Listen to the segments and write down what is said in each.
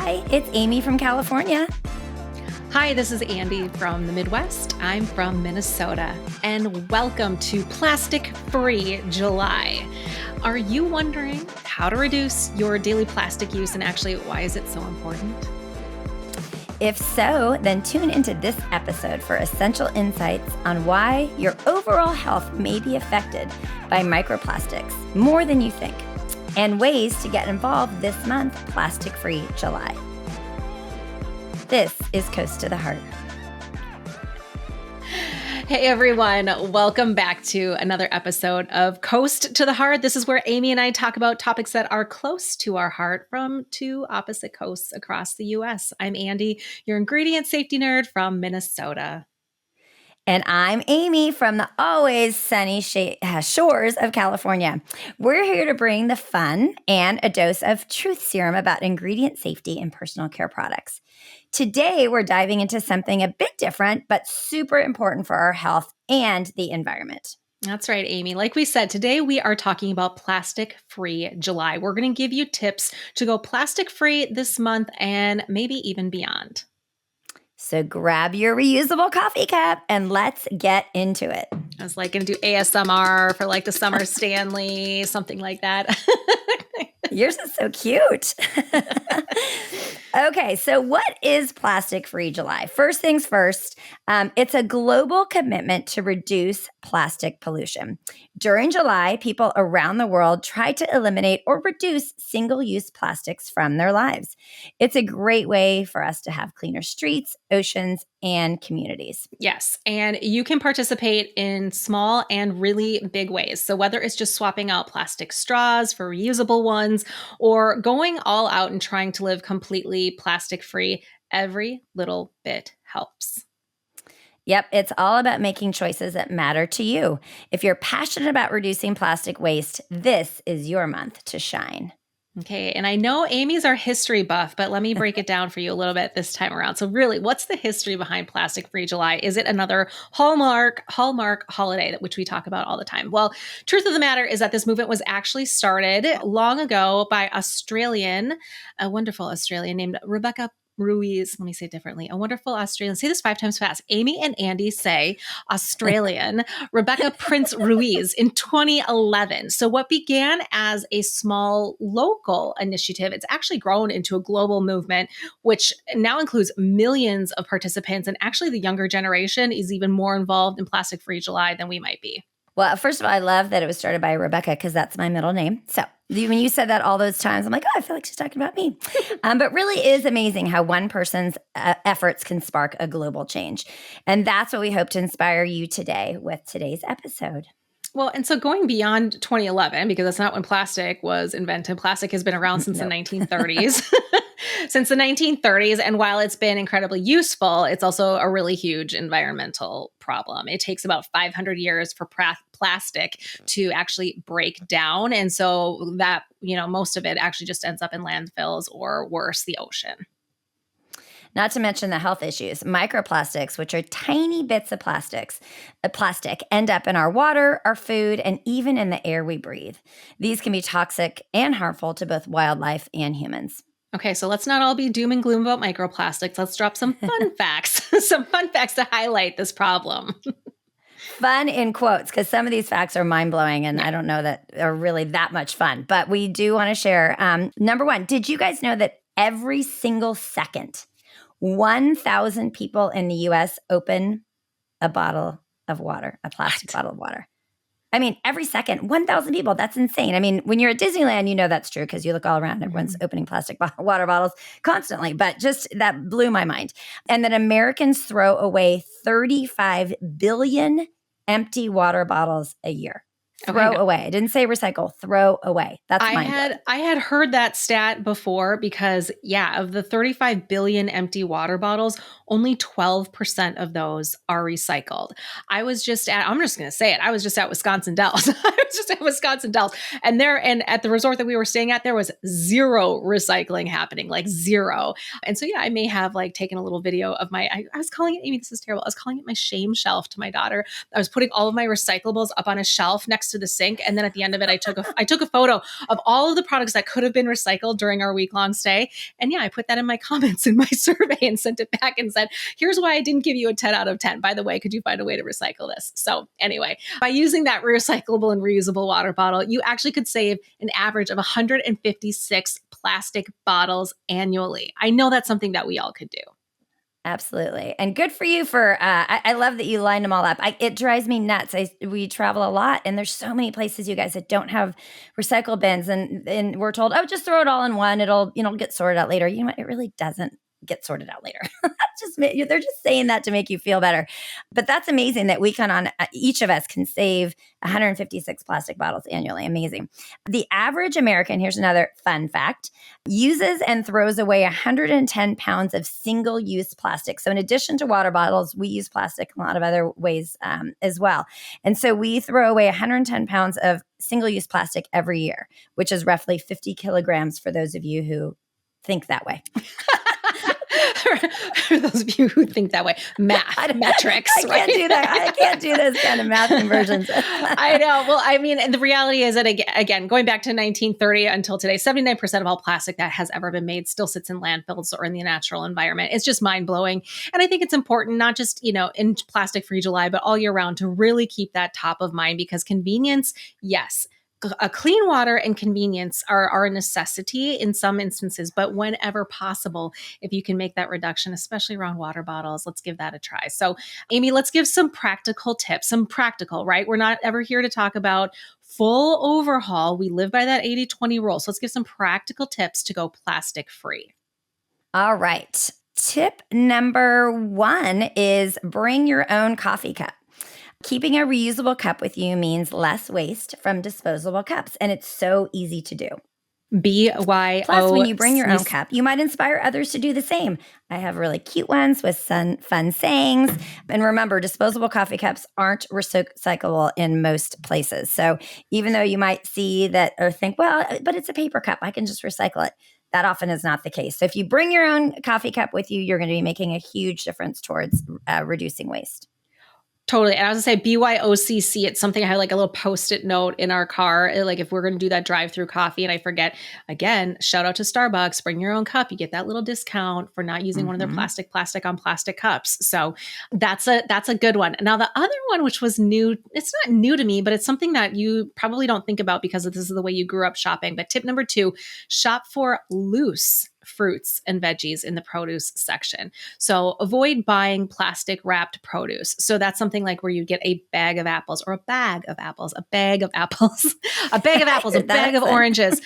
Hi, it's Amy from California. Hi, this is Andy from the Midwest. I'm from Minnesota, and welcome to Plastic Free July. Are you wondering how to reduce your daily plastic use, and actually, why is it so important? If so, then tune into this episode for essential insights on why your overall health may be affected by microplastics more than you think, and ways to get involved this month, Plastic Free July. This is Coast to the Heart. Hey everyone, welcome back to another episode of Coast to the Heart. This is where Amy and I talk about topics that are close to our heart from two opposite coasts across the US. I'm Andy, your ingredient safety nerd from Minnesota. And I'm Amy from the always sunny shores of California. We're here to bring the fun and a dose of truth serum about ingredient safety in personal care products. Today, we're diving into something a bit different, but super important for our health and the environment. That's right, Amy. Like we said, today we are talking about Plastic Free July. We're going to give you tips to go plastic free this month and maybe even beyond. So grab your reusable coffee cup and let's get into it. I was like going to do ASMR for like the Summer Stanley, something like that. Yours is so cute. Okay, so what is Plastic Free July? First things first, it's a global commitment to reduce plastic pollution. During July, people around the world try to eliminate or reduce single-use plastics from their lives. It's a great way for us to have cleaner streets, oceans, and communities. Yes, and you can participate in small and really big ways. So whether it's just swapping out plastic straws for reusable ones or going all out and trying to live completely plastic free, every little bit helps. Yep, it's all about making choices that matter to you. If you're passionate about reducing plastic waste, this is your month to shine. Okay, and I know Amy's our history buff, but let me break it down for you a little bit this time around. So really, what's the history behind Plastic Free July? Is it another Hallmark holiday, which we talk about all the time? Well, truth of the matter is that this movement was actually started long ago by a wonderful Australian named Rebecca Ruiz. Let me say it differently. A wonderful Australian. Say this 5 times fast. Amy and Andy say Australian. Rebecca Prince Ruiz in 2011. So what began as a small local initiative, it's actually grown into a global movement, which now includes millions of participants. And actually the younger generation is even more involved in Plastic Free July than we might be. Well, first of all, I love that it was started by Rebecca because that's my middle name. So when you said that all those times, I'm like, oh, I feel like she's talking about me. But really is amazing how one person's efforts can spark a global change. And that's what we hope to inspire you today with today's episode. Well, and so going beyond 2011, because that's not when plastic was invented. Plastic has been around since the 1930s. Since the 1930s. And while it's been incredibly useful, it's also a really huge environmental problem. It takes about 500 years for plastic to actually break down. And so that, most of it actually just ends up in landfills or worse, the ocean. Not to mention the health issues. Microplastics, which are tiny bits of plastic, end up in our water, our food, and even in the air we breathe. These can be toxic and harmful to both wildlife and humans. Okay, so let's not all be doom and gloom about microplastics. Let's drop some fun facts, to highlight this problem. Fun in quotes, because some of these facts are mind-blowing, and I don't know that are really that much fun. But we do want to share. Number one, did you guys know that every single second, 1,000 people in the U.S. open a bottle of water, a plastic bottle of water? I mean, every second, 1,000 people. That's insane. I mean, when you're at Disneyland, you know that's true because you look all around. Everyone's opening plastic water bottles constantly. But just that blew my mind. And that Americans throw away 35 billion empty water bottles a year. Throw away. I didn't say recycle. Throw away. That's I had heard that stat before because, of the 35 billion empty water bottles, only 12% of those are recycled. I'm just going to say it. I was just at Wisconsin Dells. And at the resort that we were staying at, there was zero recycling happening, like zero. And so, I may have taken a little video of I was calling it, Amy, this is terrible. I was calling it my shame shelf to my daughter. I was putting all of my recyclables up on a shelf next next to the sink. And then at the end of it, I took a photo of all of the products that could have been recycled during our week-long stay. And yeah, I put that in my comments in my survey and sent it back and said, here's why I didn't give you a 10 out of 10. By the way, could you find a way to recycle this? So anyway, by using that recyclable and reusable water bottle, you actually could save an average of 156 plastic bottles annually. I know that's something that we all could do. Absolutely. And good for you for, I love that you lined them all up. It drives me nuts. We travel a lot and there's so many places, you guys, that don't have recycle bins and we're told, oh, just throw it all in one. It'll, get sorted out later. You know what? It really doesn't get sorted out later. They're just saying that to make you feel better. But that's amazing that each of us can save 156 plastic bottles annually. Amazing. The average American, here's another fun fact, uses and throws away 110 pounds of single-use plastic. So in addition to water bottles, we use plastic in a lot of other ways as well. And so we throw away 110 pounds of single-use plastic every year, which is roughly 50 kilograms for those of you who think that way. For those of you who think that way, metrics. I can't do that. I can't do those kind of math conversions. I know. Well, I mean, and the reality is that again, going back to 1930 until today, 79% of all plastic that has ever been made still sits in landfills or in the natural environment. It's just mind blowing. And I think it's important, not just, in Plastic Free July, but all year round to really keep that top of mind because convenience, yes. A clean water and convenience are a necessity in some instances, but whenever possible, if you can make that reduction, especially around water bottles, let's give that a try. So, Amy, let's give some practical tips, right? We're not ever here to talk about full overhaul. We live by that 80-20 rule. So let's give some practical tips to go plastic free. All right. Tip number 1 is bring your own coffee cup. Keeping a reusable cup with you means less waste from disposable cups, and it's so easy to do. BYO. Plus, when you bring your own cup, you might inspire others to do the same. I have really cute ones with some fun sayings. And remember, disposable coffee cups aren't recyclable in most places. So even though you might see that or think, well, but it's a paper cup, I can just recycle it. That often is not the case. So if you bring your own coffee cup with you, you're going to be making a huge difference towards reducing waste. Totally. And I was going to say BYOCC. It's something I had like a little Post-it note in our car. Like if we're going to do that drive-through coffee and I forget, again, shout out to Starbucks, bring your own cup. You get that little discount for not using one of their plastic on plastic cups. So that's a good one. Now the other one, which was new, it's not new to me, but it's something that you probably don't think about because this is the way you grew up shopping. But tip number 2, shop for loose fruits and veggies in the produce section. So avoid buying plastic wrapped produce. So that's something like where you get a bag of apples or a bag of apples, a bag of apples, a bag of oranges.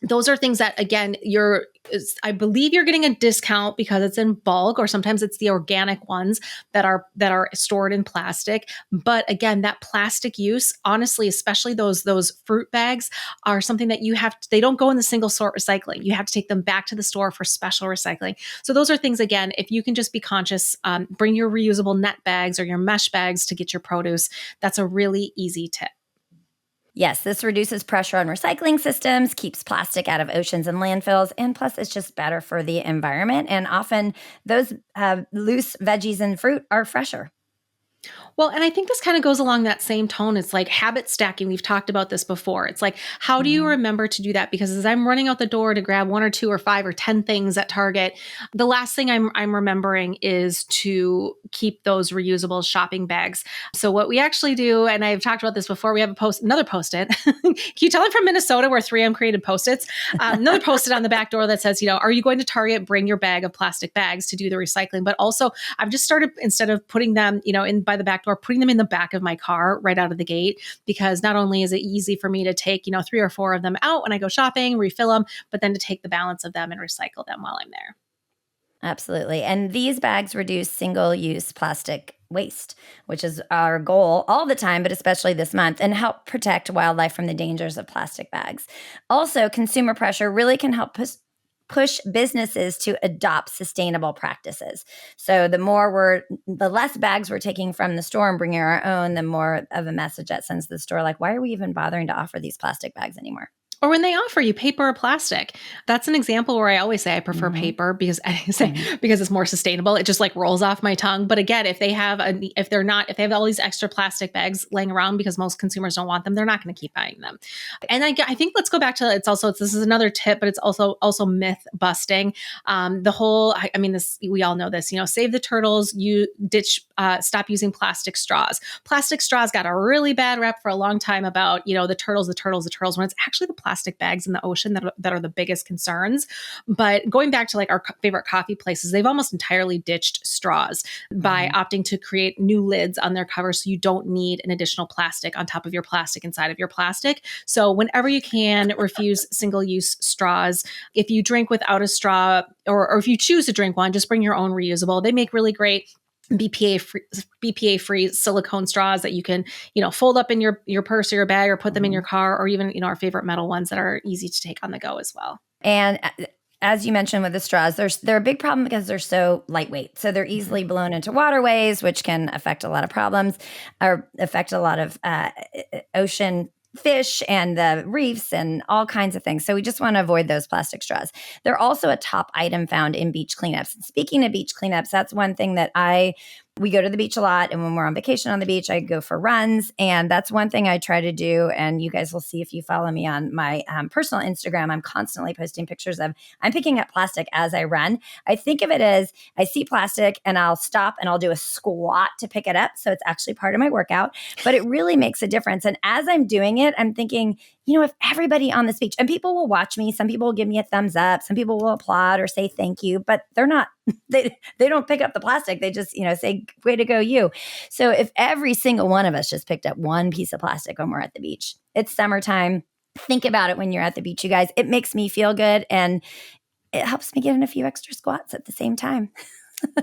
Those are things that, again, I believe you're getting a discount because it's in bulk, or sometimes it's the organic ones that are stored in plastic. But again, that plastic use, honestly, especially those fruit bags are something that they don't go in the single sort recycling. You have to take them back to the store for special recycling. So those are things, again, if you can just be conscious, bring your reusable net bags or your mesh bags to get your produce. That's a really easy tip. Yes, this reduces pressure on recycling systems, keeps plastic out of oceans and landfills, and plus it's just better for the environment. And often those loose veggies and fruit are fresher. Well, and I think this kind of goes along that same tone. It's like habit stacking. We've talked about this before. It's like, how do you remember to do that? Because as I'm running out the door to grab 1 or 2 or 5 or 10 things at Target, the last thing I'm remembering is to keep those reusable shopping bags. So what we actually do, and I've talked about this before, we have another Post-it. Can you tell I'm from Minnesota where 3M created Post-its? Another Post-it on the back door that says, are you going to Target? Bring your bag of plastic bags to do the recycling. But also I've just started, instead of putting them, in by the back door, putting them in the back of my car right out of the gate, because not only is it easy for me to take, 3 or 4 of them out when I go shopping, refill them, but then to take the balance of them and recycle them while I'm there. Absolutely. And these bags reduce single-use plastic waste, which is our goal all the time, but especially this month, and help protect wildlife from the dangers of plastic bags. Also, consumer pressure really can help push businesses to adopt sustainable practices. So the less bags we're taking from the store and bringing our own, the more of a message that sends to the store, like, why are we even bothering to offer these plastic bags anymore? Or when they offer you paper or plastic. That's an example where I always say I prefer paper because because it's more sustainable. It just like rolls off my tongue. But again, if they have all these extra plastic bags laying around because most consumers don't want them, they're not going to keep buying them. And I think let's go back to this is another tip, but it's also myth busting. We all know this, save the turtles, stop using plastic straws. Plastic straws got a really bad rep for a long time about, the turtles, when it's actually the plastic bags in the ocean that are the biggest concerns. But going back to like our favorite coffee places, they've almost entirely ditched straws by opting to create new lids on their covers so you don't need an additional plastic on top of your plastic inside of your plastic. So whenever you can, refuse single-use straws. If you drink without a straw or if you choose to drink one, just bring your own reusable. They make really great BPA-free silicone straws that you can, fold up in your purse or your bag or put them in your car, or even, our favorite metal ones that are easy to take on the go as well. And as you mentioned with the straws, they're a big problem because they're so lightweight. So they're easily blown into waterways, which can affect a lot of problems or affect a lot of ocean fish and the reefs and all kinds of things. So we just want to avoid those plastic straws. They're also a top item found in beach cleanups. Speaking of beach cleanups, that's one thing that we go to the beach a lot. And when we're on vacation on the beach, I go for runs. And that's one thing I try to do. And you guys will see if you follow me on my personal Instagram, I'm constantly posting pictures of, I'm picking up plastic as I run. I think of it as I see plastic and I'll stop and I'll do a squat to pick it up. So it's actually part of my workout, but it really makes a difference. And as I'm doing it, I'm thinking, if everybody on this beach, and people will watch me, some people will give me a thumbs up, some people will applaud or say thank you, but they're not, they don't pick up the plastic. They just, say, way to go, you. So if every single one of us just picked up one piece of plastic when we're at the beach, it's summertime. Think about it when you're at the beach, you guys. It makes me feel good and it helps me get in a few extra squats at the same time.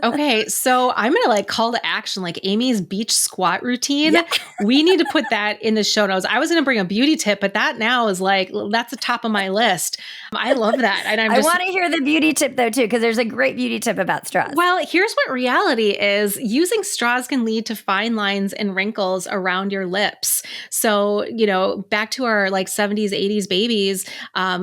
Okay, so I'm going to call to action, Amy's beach squat routine. Yeah. We need to put that in the show notes. I was going to bring a beauty tip, but that now is that's the top of my list. I love that. And I want to hear the beauty tip though, too, because there's a great beauty tip about straws. Well, here's what reality is. Using straws can lead to fine lines and wrinkles around your lips. So, back to our 70s, 80s babies,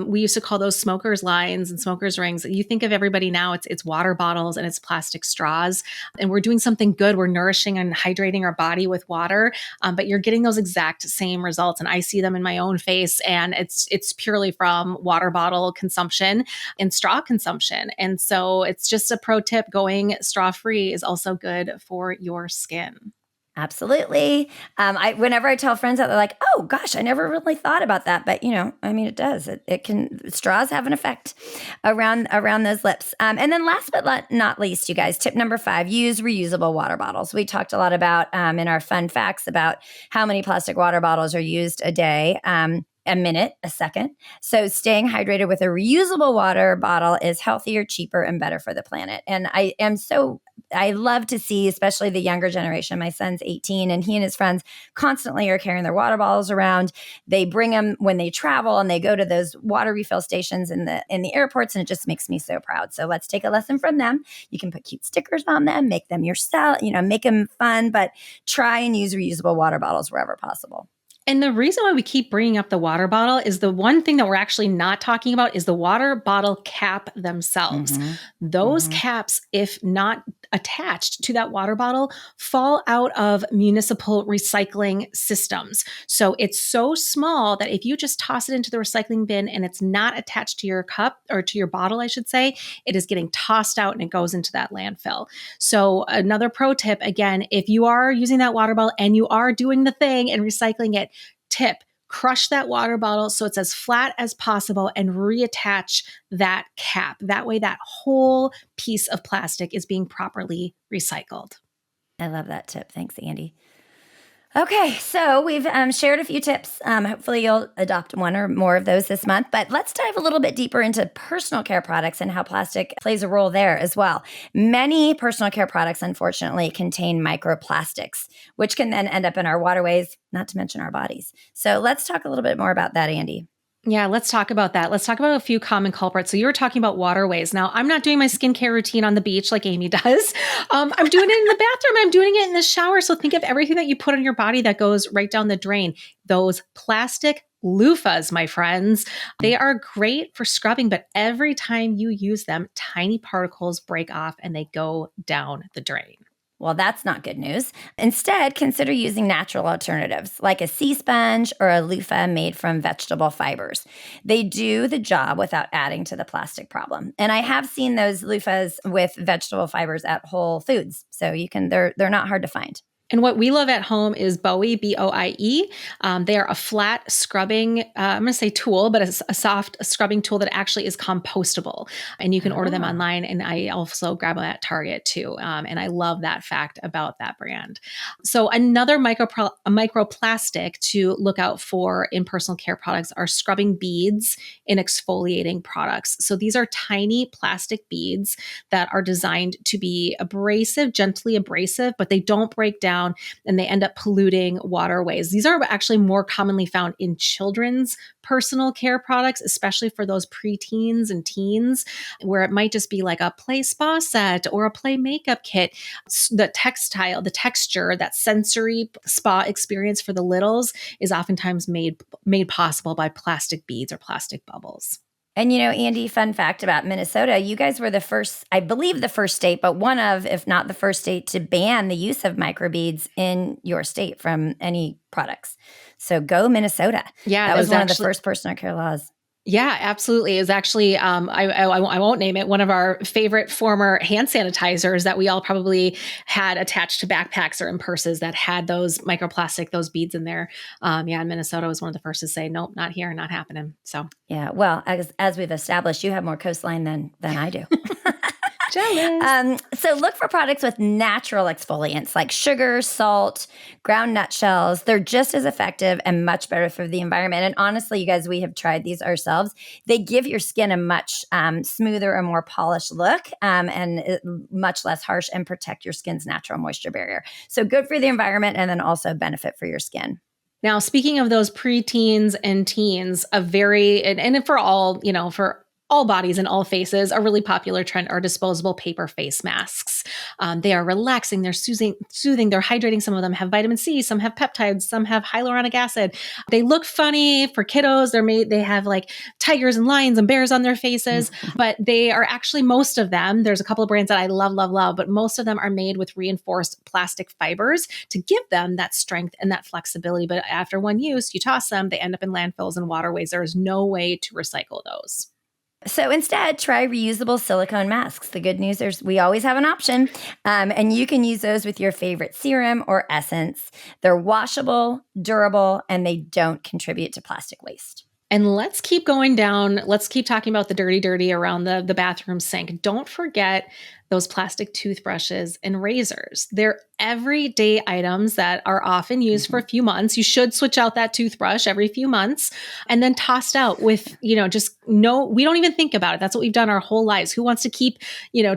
we used to call those smokers lines and smokers rings. You think of everybody now, it's water bottles and it's plastic straws, and we're doing something good. We're nourishing and hydrating our body with water, but you're getting those exact same results. And I see them in my own face, and it's purely from water bottle consumption and straw consumption. And so it's just a pro tip. Going straw free is also good for your skin. Absolutely. Whenever I tell friends that, they're like, oh gosh, I never really thought about that. But it does. Straws have an effect around those lips. And then last but not least, you guys, tip number 5, use reusable water bottles. We talked a lot about in our fun facts about how many plastic water bottles are used a day. A minute, a second. So staying hydrated with a reusable water bottle is healthier, cheaper, and better for the planet. And I love to see, especially the younger generation. My son's 18 and he and his friends constantly are carrying their water bottles around. They bring them when they travel and they go to those water refill stations in the airports, and it just makes me so proud. So let's take a lesson from them. You can put cute stickers on them, make them yourself, make them fun, but try and use reusable water bottles wherever possible. And the reason why we keep bringing up the water bottle is the one thing that we're actually not talking about is the water bottle cap themselves. Those caps, if not attached to that water bottle, fall out of municipal recycling systems. So it's so small that if you just toss it into the recycling bin and it's not attached to your cup or to your bottle, I should say, it is getting tossed out and it goes into that landfill. So another pro tip, again, if you are using that water bottle and you are doing the thing and recycling it, tip, crush that water bottle so it's as flat as possible and reattach that cap. That way, that whole piece of plastic is being properly recycled. I love that tip. Thanks, Andy. Okay, so we've shared a few tips. Hopefully you'll adopt one or more of those this month. But let's dive a little bit deeper into personal care products and how plastic plays a role there as well. Many personal care products, unfortunately, contain microplastics, which can then end up in our waterways, not to mention our bodies. So let's talk a little bit more about that, Andy. Yeah, let's talk about that. Let's talk about a few common culprits. So you were talking about waterways. Now, I'm not doing my skincare routine on the beach like Amy does. I'm doing it in the bathroom. I'm doing it in the shower. So think of everything that you put on your body that goes right down the drain. Those plastic loofahs, my friends. They are great for scrubbing, but every time you use them, tiny particles break off and they go down the drain. Well, that's not good news. Instead, consider using natural alternatives like a sea sponge or a loofah made from vegetable fibers. They do the job without adding to the plastic problem. And I have seen those loofahs with vegetable fibers at Whole Foods. So they're not hard to find. And what we love at home is Bowie, Boie. They are a flat scrubbing, I'm going to say tool, but it's a soft scrubbing tool that actually is compostable. And you can order them online. And I also grab them at Target too. And I love that fact about that brand. So another microplastic to look out for in personal care products are scrubbing beads in exfoliating products. So these are tiny plastic beads that are designed to be abrasive, gently abrasive, but they don't break down and they end up polluting waterways. These are actually more commonly found in children's personal care products, especially for those preteens and teens, where it might just be like a play spa set or a play makeup kit. The texture, that sensory spa experience for the littles is oftentimes made possible by plastic beads or plastic bubbles. And Andy, fun fact about Minnesota, you guys were the first, I believe the first state, but one of, if not the first state to ban the use of microbeads in your state from any products. So go Minnesota. Yeah, that was one of the first personal care laws. Yeah, absolutely. It's actually, I won't name it, one of our favorite former hand sanitizers that we all probably had attached to backpacks or in purses that had those those beads in there. And Minnesota was one of the first to say, nope, not here, not happening. So yeah, well, as we've established, you have more coastline than I do. Jealous. So look for products with natural exfoliants like sugar, salt, ground nutshells. They're just as effective and much better for the environment. And honestly, you guys, we have tried these ourselves. They give your skin a much smoother and more polished look and much less harsh and protect your skin's natural moisture barrier. So good for the environment and then also benefit for your skin. Now, speaking of those preteens and teens, and for all, for all bodies and all faces, a really popular trend are disposable paper face masks. They are relaxing, they're soothing, they're hydrating. Some of them have vitamin C, some have peptides, some have hyaluronic acid. They look funny for kiddos. They have like tigers and lions and bears on their faces, but they are actually, most of them, there's a couple of brands that I love, but most of them are made with reinforced plastic fibers to give them that strength and that flexibility. But after one use, you toss them, they end up in landfills and waterways. There is no way to recycle those. So instead, try reusable silicone masks. The good news is we always have an option, and you can use those with your favorite serum or essence. They're washable, durable, and they don't contribute to plastic waste. And let's keep going down. Let's keep talking about the dirty around the bathroom sink. Don't forget those plastic toothbrushes and razors. They're everyday items that are often used for a few months. You should switch out that toothbrush every few months and then tossed out with, we don't even think about it. That's what we've done our whole lives. Who wants to keep,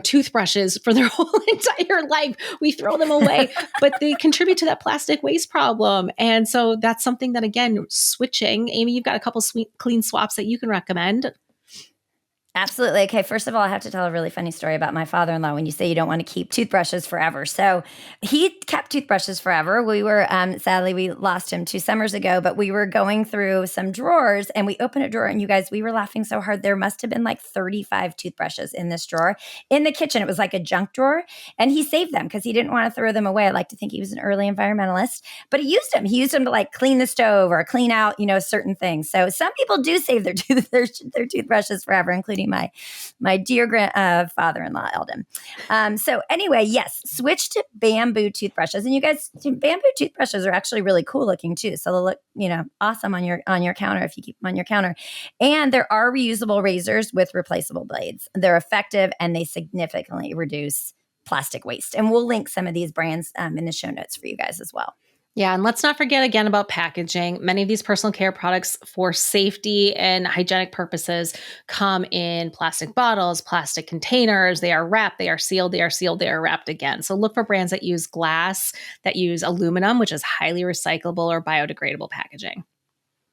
toothbrushes for their whole entire life? We throw them away, but they contribute to that plastic waste problem. And so that's something that, again, switching. Amy, you've got a couple clean swaps that you can recommend. Absolutely. Okay. First of all, I have to tell a really funny story about my father-in-law when you say you don't want to keep toothbrushes forever. So he kept toothbrushes forever. We were, sadly, we lost him 2 summers ago, but we were going through some drawers and we opened a drawer and you guys, we were laughing so hard. There must have been like 35 toothbrushes in this drawer in the kitchen. It was like a junk drawer and he saved them because he didn't want to throw them away. I like to think he was an early environmentalist, but he used them. He used them to like clean the stove or clean out, certain things. So some people do save their toothbrushes forever, including my dear father-in-law, Eldon. So anyway, yes, switch to bamboo toothbrushes. And you guys, bamboo toothbrushes are actually really cool looking too. So they'll look, awesome on your counter if you keep them on your counter. And there are reusable razors with replaceable blades. They're effective and they significantly reduce plastic waste. And we'll link some of these brands in the show notes for you guys as well. Yeah. And let's not forget again about packaging. Many of these personal care products for safety and hygienic purposes come in plastic bottles, plastic containers. They are wrapped, they are sealed, they are wrapped again. So look for brands that use glass, that use aluminum, which is highly recyclable or biodegradable packaging.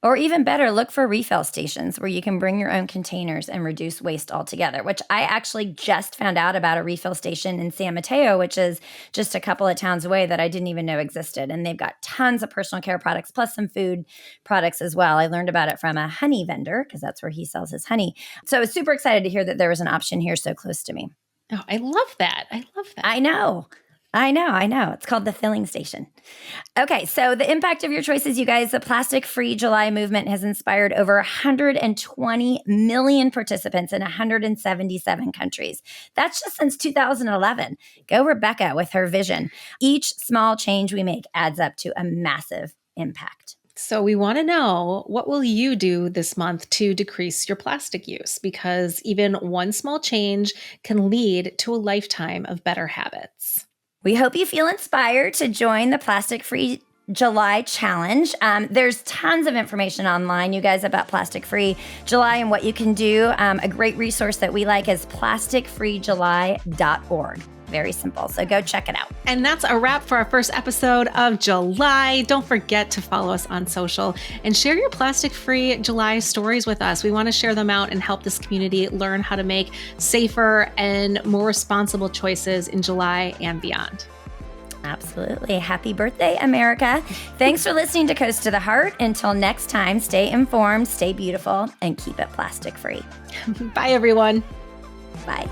Or even better, look for refill stations where you can bring your own containers and reduce waste altogether, which I actually just found out about a refill station in San Mateo, which is just a couple of towns away that I didn't even know existed. And they've got tons of personal care products, plus some food products as well. I learned about it from a honey vendor because that's where he sells his honey. So I was super excited to hear that there was an option here so close to me. Oh, I love that. I love that. I know. It's called the filling station. Okay, so the impact of your choices, you guys, the plastic-free July movement has inspired over 120 million participants in 177 countries. That's just since 2011. Go Rebecca with her vision. Each small change we make adds up to a massive impact. So we want to know, what will you do this month to decrease your plastic use? Because even one small change can lead to a lifetime of better habits. We hope you feel inspired to join the Plastic-Free July Challenge. There's tons of information online, you guys, about Plastic-Free July and what you can do. A great resource that we like is plasticfreejuly.org. Very simple. So go check it out. And that's a wrap for our first episode of July. Don't forget to follow us on social and share your plastic-free July stories with us. We want to share them out and help this community learn how to make safer and more responsible choices in July and beyond. Absolutely. Happy birthday, America. Thanks for listening to Coast to the Heart. Until next time, stay informed, stay beautiful, and keep it plastic-free. Bye, everyone. Bye.